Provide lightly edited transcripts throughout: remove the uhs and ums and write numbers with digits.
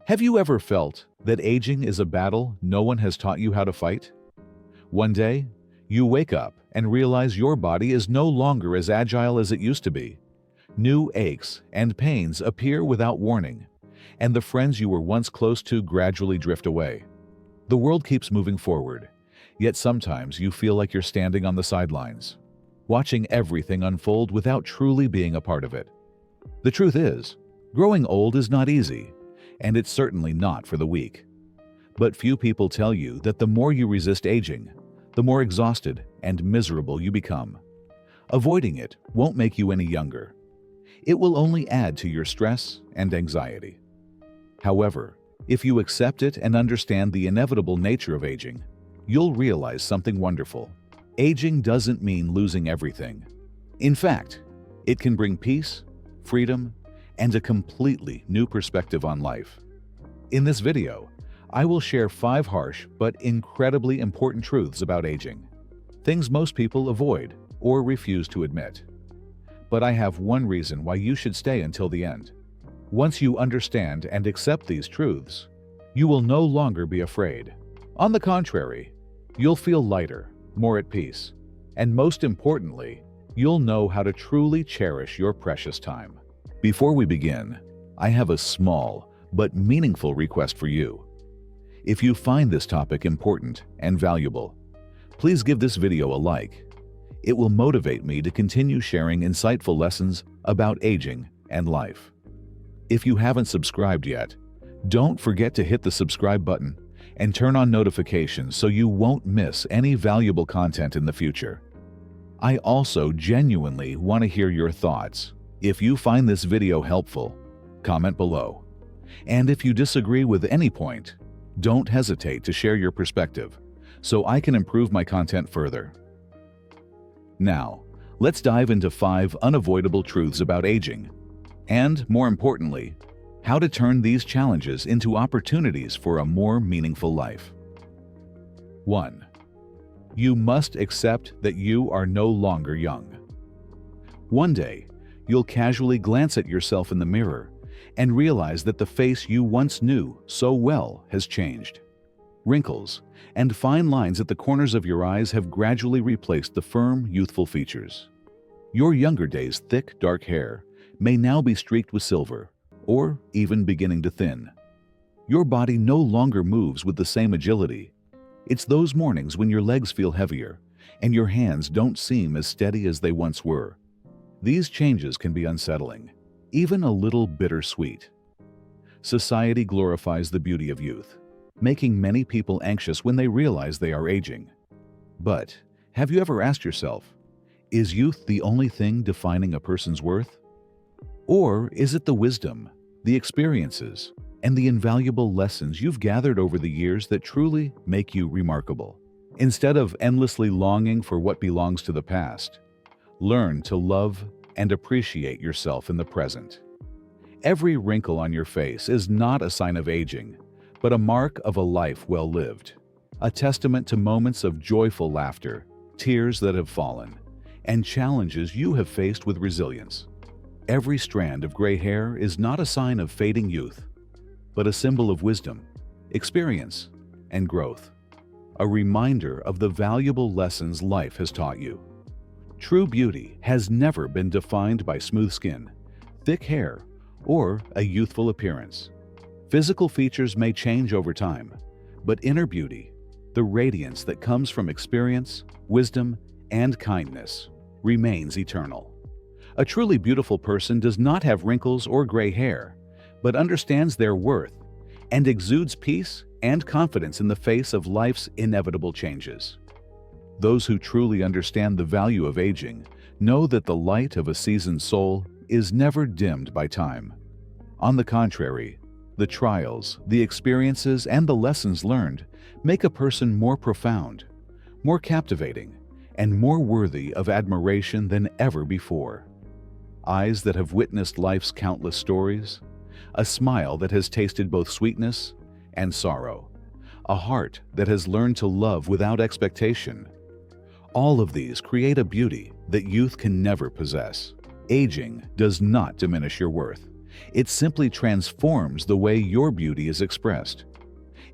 Have you ever felt that aging is a battle no one has taught you how to fight? One day, you wake up and realize your body is no longer as agile as it used to be. New aches and pains appear without warning, and the friends you were once close to gradually drift away. The world keeps moving forward, yet sometimes you feel like you're standing on the sidelines, watching everything unfold without truly being a part of it. The truth is, growing old is not easy, and it's certainly not for the weak. But few people tell you that the more you resist aging, the more exhausted and miserable you become. Avoiding it won't make you any younger. It will only add to your stress and anxiety. However, if you accept it and understand the inevitable nature of aging, you'll realize something wonderful. Aging doesn't mean losing everything. In fact, it can bring peace, freedom, and a completely new perspective on life. In this video, I will share 5 harsh but incredibly important truths about aging, things most people avoid or refuse to admit. But I have one reason why you should stay until the end. Once you understand and accept these truths, you will no longer be afraid. On the contrary, you'll feel lighter, more at peace, and most importantly, you'll know how to truly cherish your precious time. Before we begin, I have a small but meaningful request for you. If you find this topic important and valuable, please give this video a like. It will motivate me to continue sharing insightful lessons about aging and life. If you haven't subscribed yet, don't forget to hit the subscribe button and turn on notifications so you won't miss any valuable content in the future. I also genuinely want to hear your thoughts. If you find this video helpful, comment below. And if you disagree with any point, don't hesitate to share your perspective so I can improve my content further. Now, let's dive into 5 unavoidable truths about aging, and more importantly, how to turn these challenges into opportunities for a more meaningful life. 1. You must accept that you are no longer young. One day, you'll casually glance at yourself in the mirror and realize that the face you once knew so well has changed. Wrinkles and fine lines at the corners of your eyes have gradually replaced the firm, youthful features. Your younger days' thick, dark hair may now be streaked with silver, or even beginning to thin. Your body no longer moves with the same agility. It's those mornings when your legs feel heavier and your hands don't seem as steady as they once were. These changes can be unsettling, even a little bittersweet. Society glorifies the beauty of youth, making many people anxious when they realize they are aging. But have you ever asked yourself, is youth the only thing defining a person's worth? Or is it the wisdom, the experiences, and the invaluable lessons you've gathered over the years that truly make you remarkable? Instead of endlessly longing for what belongs to the past, learn to love and appreciate yourself in the present. Every wrinkle on your face is not a sign of aging, but a mark of a life well lived, a testament to moments of joyful laughter, tears that have fallen, and challenges you have faced with resilience. Every strand of gray hair is not a sign of fading youth, but a symbol of wisdom, experience, and growth, a reminder of the valuable lessons life has taught you. True beauty has never been defined by smooth skin, thick hair, or a youthful appearance. Physical features may change over time, but inner beauty, the radiance that comes from experience, wisdom, and kindness, remains eternal. A truly beautiful person does not have wrinkles or gray hair, but understands their worth and exudes peace and confidence in the face of life's inevitable changes. Those who truly understand the value of aging know that the light of a seasoned soul is never dimmed by time. On the contrary, the trials, the experiences, and the lessons learned make a person more profound, more captivating, and more worthy of admiration than ever before. Eyes that have witnessed life's countless stories, a smile that has tasted both sweetness and sorrow, a heart that has learned to love without expectation. All of these create a beauty that youth can never possess. Aging does not diminish your worth. It simply transforms the way your beauty is expressed.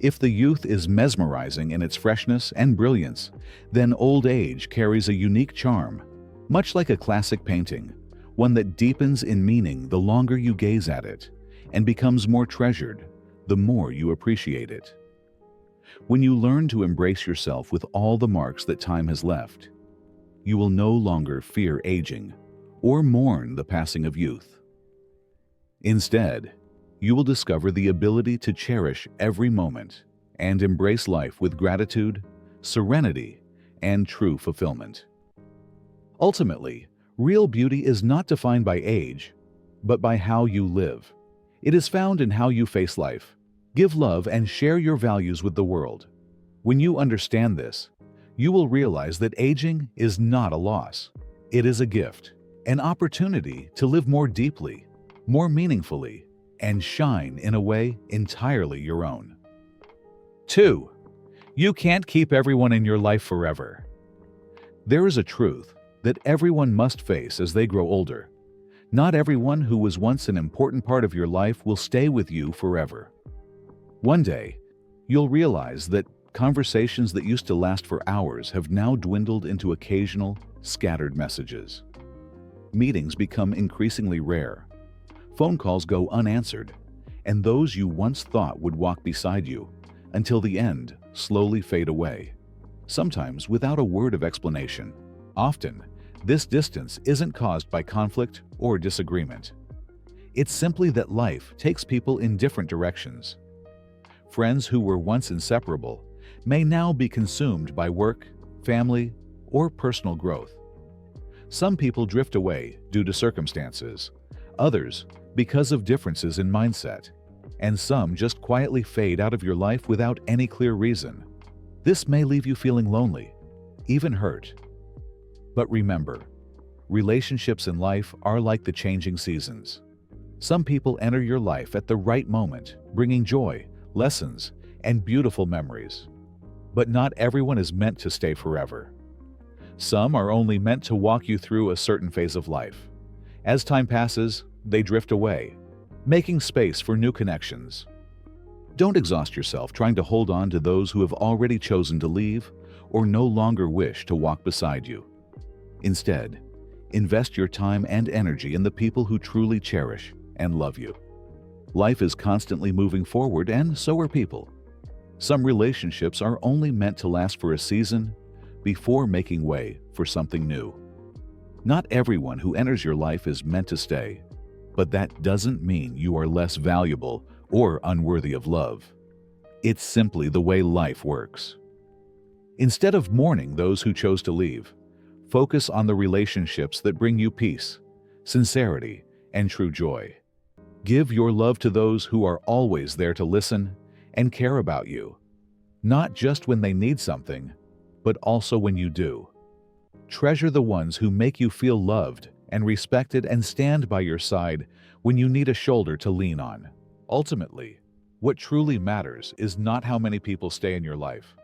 If the youth is mesmerizing in its freshness and brilliance, then old age carries a unique charm, much like a classic painting, one that deepens in meaning the longer you gaze at it, and becomes more treasured the more you appreciate it. When you learn to embrace yourself with all the marks that time has left, you will no longer fear aging or mourn the passing of youth. Instead, you will discover the ability to cherish every moment and embrace life with gratitude, serenity, and true fulfillment. Ultimately, real beauty is not defined by age, but by how you live. It is found in how you face life, give love, and share your values with the world. When you understand this, you will realize that aging is not a loss. It is a gift, an opportunity to live more deeply, more meaningfully, and shine in a way entirely your own. 2. You can't keep everyone in your life forever. There is a truth that everyone must face as they grow older. Not everyone who was once an important part of your life will stay with you forever. One day, you'll realize that conversations that used to last for hours have now dwindled into occasional, scattered messages. Meetings become increasingly rare. Phone calls go unanswered, and those you once thought would walk beside you until the end slowly fade away, sometimes without a word of explanation. Often, this distance isn't caused by conflict or disagreement. It's simply that life takes people in different directions. Friends who were once inseparable may now be consumed by work, family, or personal growth. Some people drift away due to circumstances, others because of differences in mindset, and some just quietly fade out of your life without any clear reason. This may leave you feeling lonely, even hurt. But remember, relationships in life are like the changing seasons. Some people enter your life at the right moment, bringing joy, lessons, and beautiful memories. But not everyone is meant to stay forever. Some are only meant to walk you through a certain phase of life. As time passes, they drift away, making space for new connections. Don't exhaust yourself trying to hold on to those who have already chosen to leave or no longer wish to walk beside you. Instead, invest your time and energy in the people who truly cherish and love you. Life is constantly moving forward, and so are people. Some relationships are only meant to last for a season before making way for something new. Not everyone who enters your life is meant to stay, but that doesn't mean you are less valuable or unworthy of love. It's simply the way life works. Instead of mourning those who chose to leave, focus on the relationships that bring you peace, sincerity, and true joy. Give your love to those who are always there to listen and care about you, not just when they need something, but also when you do. Treasure the ones who make you feel loved and respected and stand by your side when you need a shoulder to lean on. Ultimately, what truly matters is not how many people stay in your life,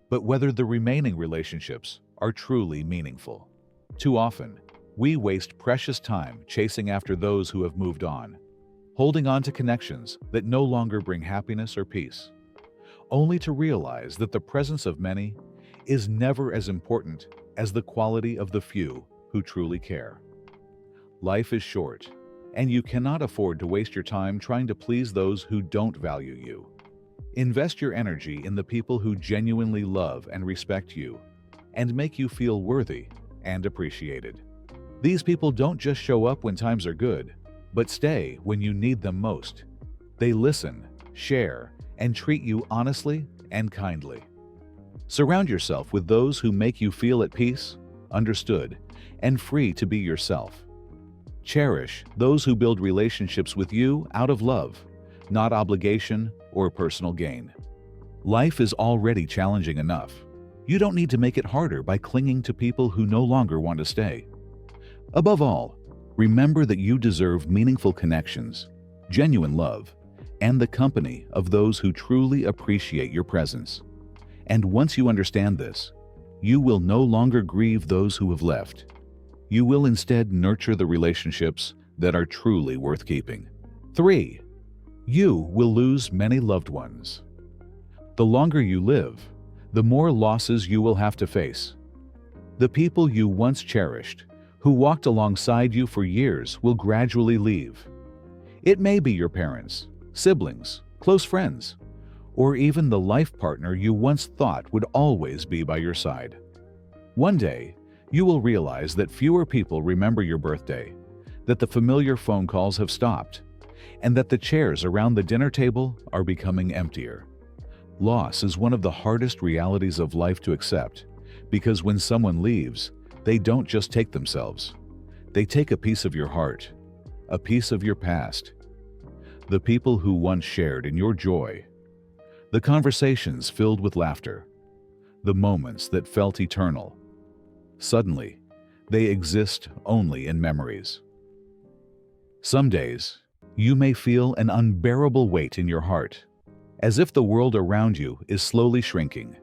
but whether the remaining relationships are truly meaningful. Too often, we waste precious time chasing after those who have moved on, holding on to connections that no longer bring happiness or peace, only to realize that the presence of many is never as important as the quality of the few who truly care. Life is short, and you cannot afford to waste your time trying to please those who don't value you. Invest your energy in the people who genuinely love and respect you and make you feel worthy and appreciated. These people don't just show up when times are good, but stay when you need them most. They listen, share, and treat you honestly and kindly. Surround yourself with those who make you feel at peace, understood, and free to be yourself. Cherish those who build relationships with you out of love, not obligation or personal gain. Life is already challenging enough. You don't need to make it harder by clinging to people who no longer want to stay. Above all, remember that you deserve meaningful connections, genuine love, and the company of those who truly appreciate your presence. And once you understand this, you will no longer grieve those who have left. You will instead nurture the relationships that are truly worth keeping. 3. You will lose many loved ones. The longer you live, the more losses you will have to face. The people you once cherished, who walked alongside you for years, will gradually leave. It may be your parents, siblings, close friends, or even the life partner you once thought would always be by your side. One day, you will realize that fewer people remember your birthday, that the familiar phone calls have stopped, and that the chairs around the dinner table are becoming emptier. Loss is one of the hardest realities of life to accept, because when someone leaves, they don't just take themselves. They take a piece of your heart, a piece of your past, the people who once shared in your joy, the conversations filled with laughter, the moments that felt eternal. Suddenly, they exist only in memories. Some days, you may feel an unbearable weight in your heart, as if the world around you is slowly shrinking,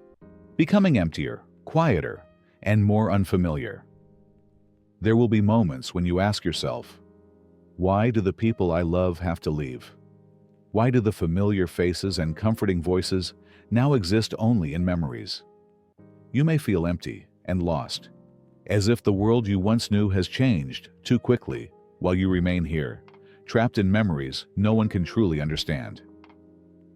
becoming emptier, quieter, and more unfamiliar. There will be moments when you ask yourself, why do the people I love have to leave? Why do the familiar faces and comforting voices now exist only in memories? You may feel empty and lost, as if the world you once knew has changed too quickly while you remain here, trapped in memories no one can truly understand.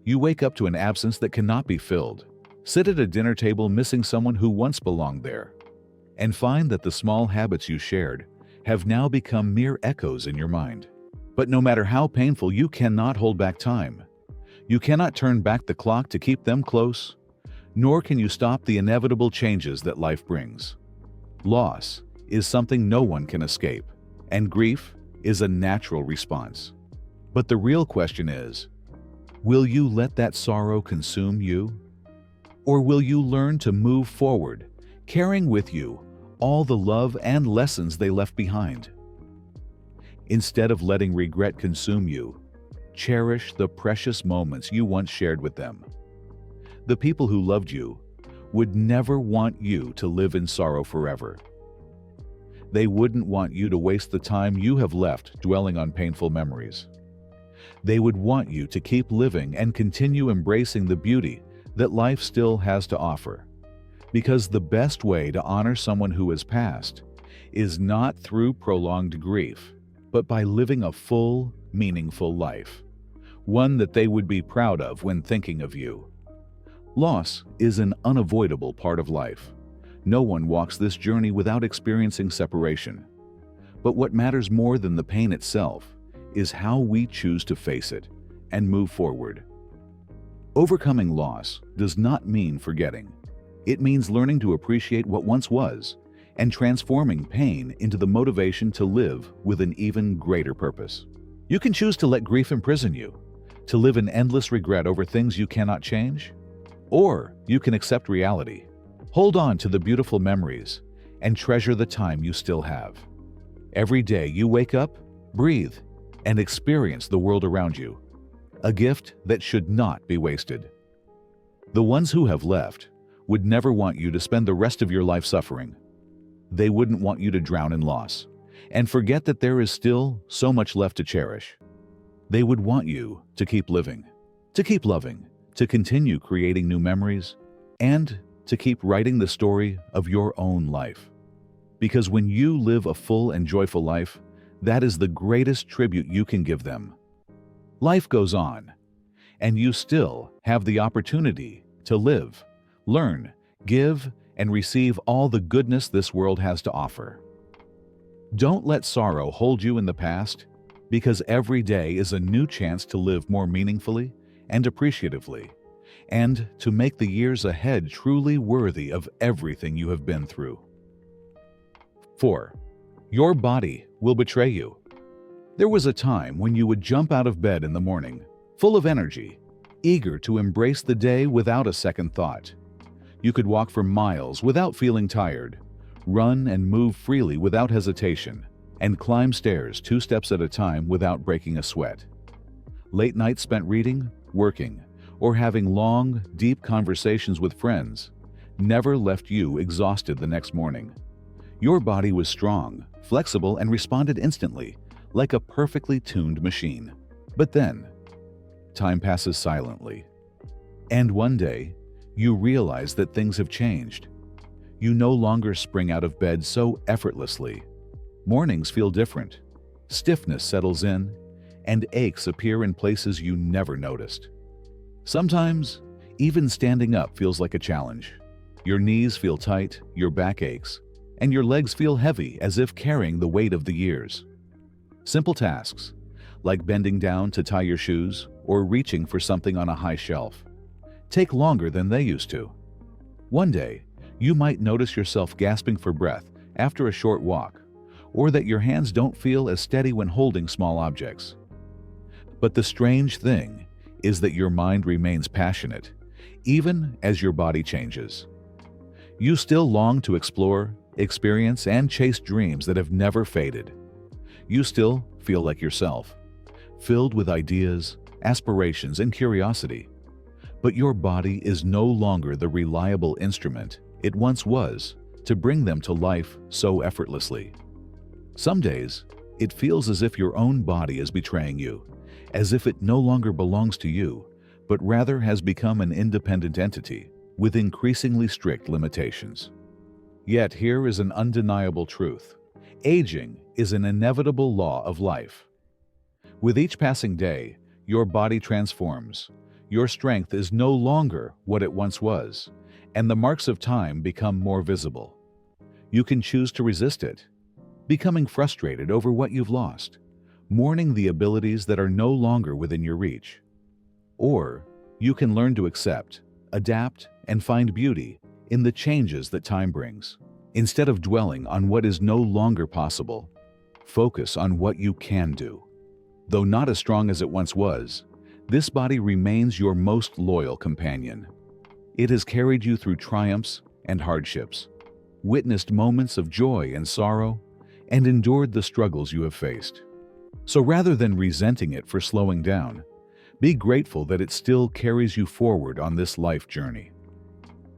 You wake up to an absence that cannot be filled, sit at a dinner table missing someone who once belonged there, and find that the small habits you shared have now become mere echoes in your mind. But no matter how painful, you cannot hold back time. You cannot turn back the clock to keep them close, nor can you stop the inevitable changes that life brings. Loss is something no one can escape, and grief is a natural response. But the real question is, will you let that sorrow consume you? Or will you learn to move forward, carrying with you all the love and lessons they left behind? Instead of letting regret consume you, cherish the precious moments you once shared with them. The people who loved you would never want you to live in sorrow forever. They wouldn't want you to waste the time you have left dwelling on painful memories. They would want you to keep living and continue embracing the beauty that life still has to offer. Because the best way to honor someone who has passed is not through prolonged grief, but by living a full, meaningful life, one that they would be proud of when thinking of you. Loss is an unavoidable part of life. No one walks this journey without experiencing separation. But what matters more than the pain itself is how we choose to face it and move forward. Overcoming loss does not mean forgetting. It means learning to appreciate what once was and transforming pain into the motivation to live with an even greater purpose. You can choose to let grief imprison you, to live in endless regret over things you cannot change, or you can accept reality, hold on to the beautiful memories, and treasure the time you still have. Every day you wake up, breathe, and experience the world around you, a gift that should not be wasted. The ones who have left would never want you to spend the rest of your life suffering. They wouldn't want you to drown in loss and forget that there is still so much left to cherish. They would want you to keep living, to keep loving, to continue creating new memories, and to keep writing the story of your own life. Because when you live a full and joyful life, that is the greatest tribute you can give them. Life goes on, and you still have the opportunity to live, learn, give, and receive all the goodness this world has to offer. Don't let sorrow hold you in the past, because every day is a new chance to live more meaningfully and appreciatively, and to make the years ahead truly worthy of everything you have been through. 4. Your body will betray you. There was a time when you would jump out of bed in the morning, full of energy, eager to embrace the day without a second thought. You could walk for miles without feeling tired, run and move freely without hesitation, and climb stairs 2 steps at a time without breaking a sweat. Late nights spent reading, working, or having long, deep conversations with friends never left you exhausted the next morning. Your body was strong, flexible, and responded instantly, like a perfectly tuned machine. But then, time passes silently. And one day, you realize that things have changed. You no longer spring out of bed so effortlessly. Mornings feel different. Stiffness settles in, and aches appear in places you never noticed. Sometimes, even standing up feels like a challenge. Your knees feel tight, your back aches, and your legs feel heavy as if carrying the weight of the years. Simple tasks, like bending down to tie your shoes or reaching for something on a high shelf, take longer than they used to. One day, you might notice yourself gasping for breath after a short walk, or that your hands don't feel as steady when holding small objects. But the strange thing is that your mind remains passionate, even as your body changes. You still long to explore, experience, and chase dreams that have never faded. You still feel like yourself, filled with ideas, aspirations, and curiosity. But your body is no longer the reliable instrument it once was to bring them to life so effortlessly. Some days, it feels as if your own body is betraying you, as if it no longer belongs to you, but rather has become an independent entity with increasingly strict limitations. Yet here is an undeniable truth. Aging is an inevitable law of life. With each passing day, your body transforms. Your strength is no longer what it once was, and the marks of time become more visible. You can choose to resist it, becoming frustrated over what you've lost, mourning the abilities that are no longer within your reach. Or you can learn to accept, adapt, and find beauty in the changes that time brings. Instead of dwelling on what is no longer possible, focus on what you can do. Though not as strong as it once was, this body remains your most loyal companion. It has carried you through triumphs and hardships, witnessed moments of joy and sorrow, and endured the struggles you have faced. So rather than resenting it for slowing down, be grateful that it still carries you forward on this life journey.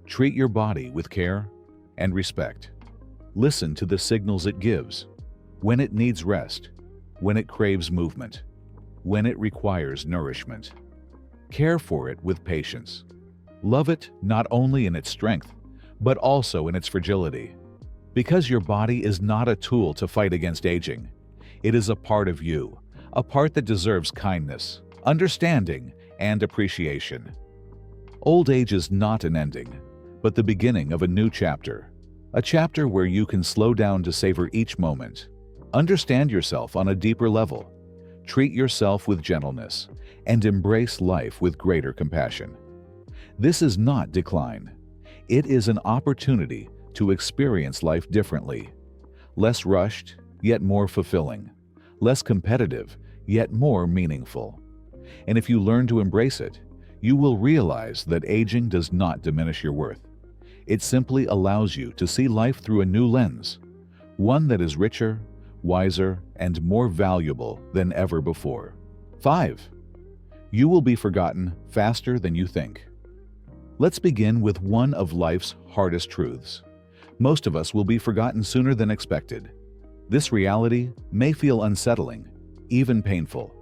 Treat your body with care and respect. Listen to the signals it gives, when it needs rest, when it craves movement, when it requires nourishment. Care for it with patience. Love it not only in its strength, but also in its fragility. Because your body is not a tool to fight against aging. It is a part of you, a part that deserves kindness, understanding, and appreciation. Old age is not an ending, but the beginning of a new chapter. A chapter where you can slow down to savor each moment, understand yourself on a deeper level, treat yourself with gentleness, and embrace life with greater compassion. This is not decline. It is an opportunity to experience life differently, less rushed, yet more fulfilling, less competitive, yet more meaningful. And if you learn to embrace it, you will realize that aging does not diminish your worth. It simply allows you to see life through a new lens, one that is richer, wiser, and more valuable than ever before. 5. You will be forgotten faster than you think. Let's begin with one of life's hardest truths. Most of us will be forgotten sooner than expected. This reality may feel unsettling, even painful,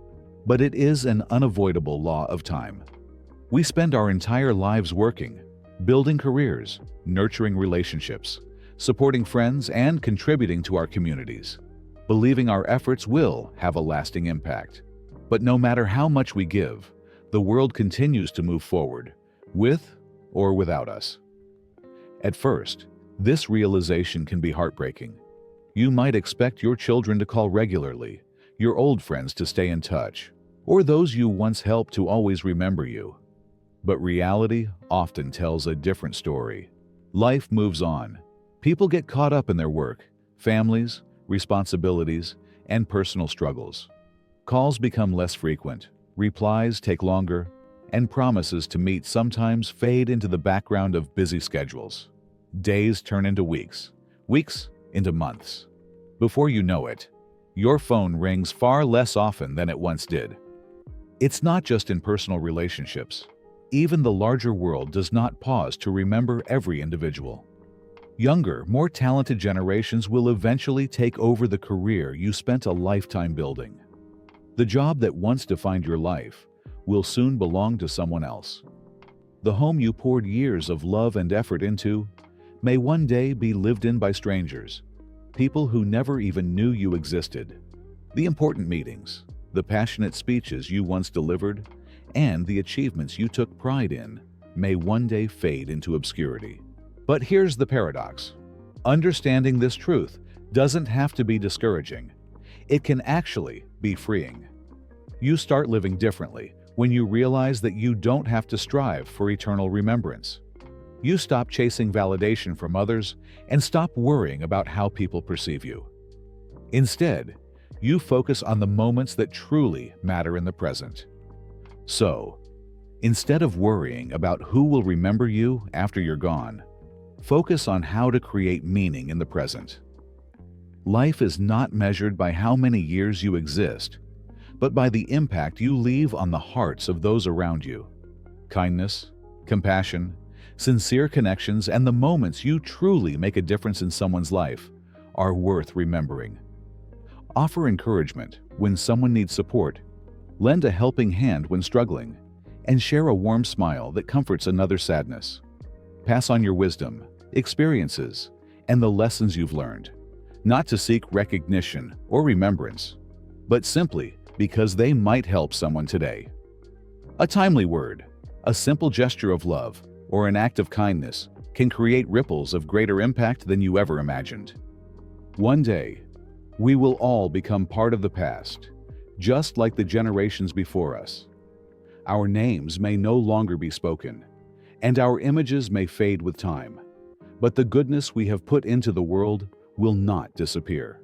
but it is an unavoidable law of time. We spend our entire lives working, building careers, nurturing relationships, supporting friends, and contributing to our communities, believing our efforts will have a lasting impact. But no matter how much we give, the world continues to move forward, with or without us. At first, this realization can be heartbreaking. You might expect your children to call regularly, your old friends to stay in touch, or those you once helped to always remember you. But reality often tells a different story. Life moves on. People get caught up in their work, families, responsibilities, and personal struggles. Calls become less frequent, replies take longer, and promises to meet sometimes fade into the background of busy schedules. Days turn into weeks, weeks into months. Before you know it, your phone rings far less often than it once did. It's not just in personal relationships. Even the larger world does not pause to remember every individual. Younger, more talented generations will eventually take over the career you spent a lifetime building. The job that once defined your life will soon belong to someone else. The home you poured years of love and effort into may one day be lived in by strangers, people who never even knew you existed. The important meetings, the passionate speeches you once delivered, and the achievements you took pride in may one day fade into obscurity. But here's the paradox. Understanding this truth doesn't have to be discouraging. It can actually be freeing. You start living differently when you realize that you don't have to strive for eternal remembrance. You stop chasing validation from others and stop worrying about how people perceive you. Instead, you focus on the moments that truly matter in the present. So, instead of worrying about who will remember you after you're gone, focus on how to create meaning in the present. Life is not measured by how many years you exist, but by the impact you leave on the hearts of those around you. Kindness, compassion, sincere connections, and the moments you truly make a difference in someone's life are worth remembering. Offer encouragement when someone needs support, lend a helping hand when struggling, and share a warm smile that comforts another's sadness. Pass on your wisdom, experiences, and the lessons you've learned, not to seek recognition or remembrance, but simply because they might help someone today. A timely word, a simple gesture of love, or an act of kindness can create ripples of greater impact than you ever imagined. One day, we will all become part of the past, just like the generations before us. Our names may no longer be spoken, and our images may fade with time, but the goodness we have put into the world will not disappear.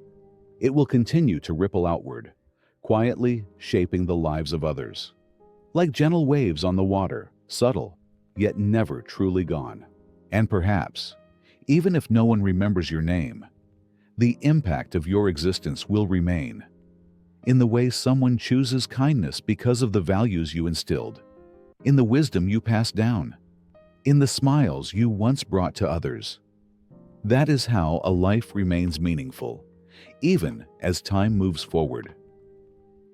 It will continue to ripple outward, quietly shaping the lives of others. Like gentle waves on the water, subtle, yet never truly gone. And perhaps, even if no one remembers your name, the impact of your existence will remain in the way someone chooses kindness because of the values you instilled, in the wisdom you passed down, in the smiles you once brought to others. That is how a life remains meaningful, even as time moves forward.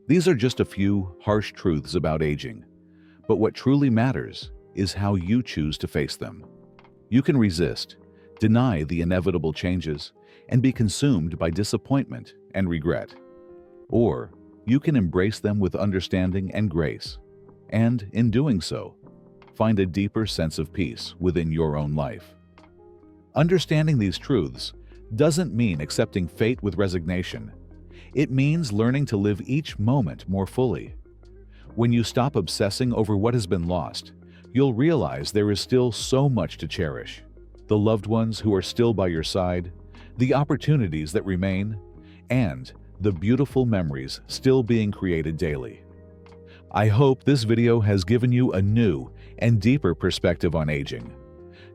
These are just a few harsh truths about aging, but what truly matters is how you choose to face them. You can resist, deny the inevitable changes, and be consumed by disappointment and regret. Or you can embrace them with understanding and grace, and in doing so, find a deeper sense of peace within your own life. Understanding these truths doesn't mean accepting fate with resignation. It means learning to live each moment more fully. When you stop obsessing over what has been lost, you'll realize there is still so much to cherish. The loved ones who are still by your side, the opportunities that remain, and the beautiful memories still being created daily. I hope this video has given you a new and deeper perspective on aging,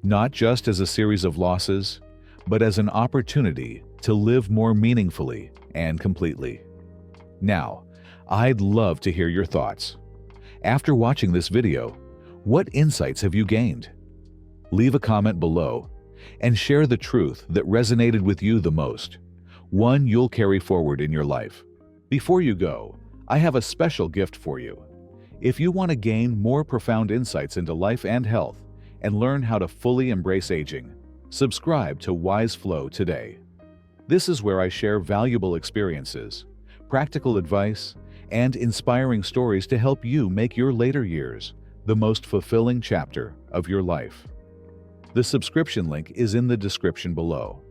not just as a series of losses, but as an opportunity to live more meaningfully and completely. Now, I'd love to hear your thoughts. After watching this video, what insights have you gained? Leave a comment below and share the truth that resonated with you the most, one you'll carry forward in your life. Before you go, I have a special gift for you. If you want to gain more profound insights into life and health and learn how to fully embrace aging, subscribe to Wise Flow today. This is where I share valuable experiences, practical advice, and inspiring stories to help you make your later years the most fulfilling chapter of your life. The subscription link is in the description below.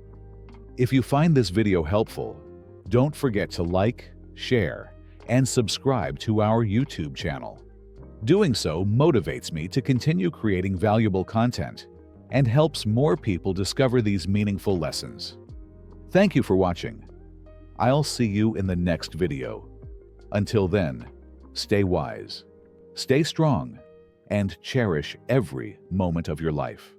If you find this video helpful, don't forget to like, share, and subscribe to our YouTube channel. Doing so motivates me to continue creating valuable content and helps more people discover these meaningful lessons. Thank you for watching. I'll see you in the next video. Until then, stay wise, stay strong, and cherish every moment of your life.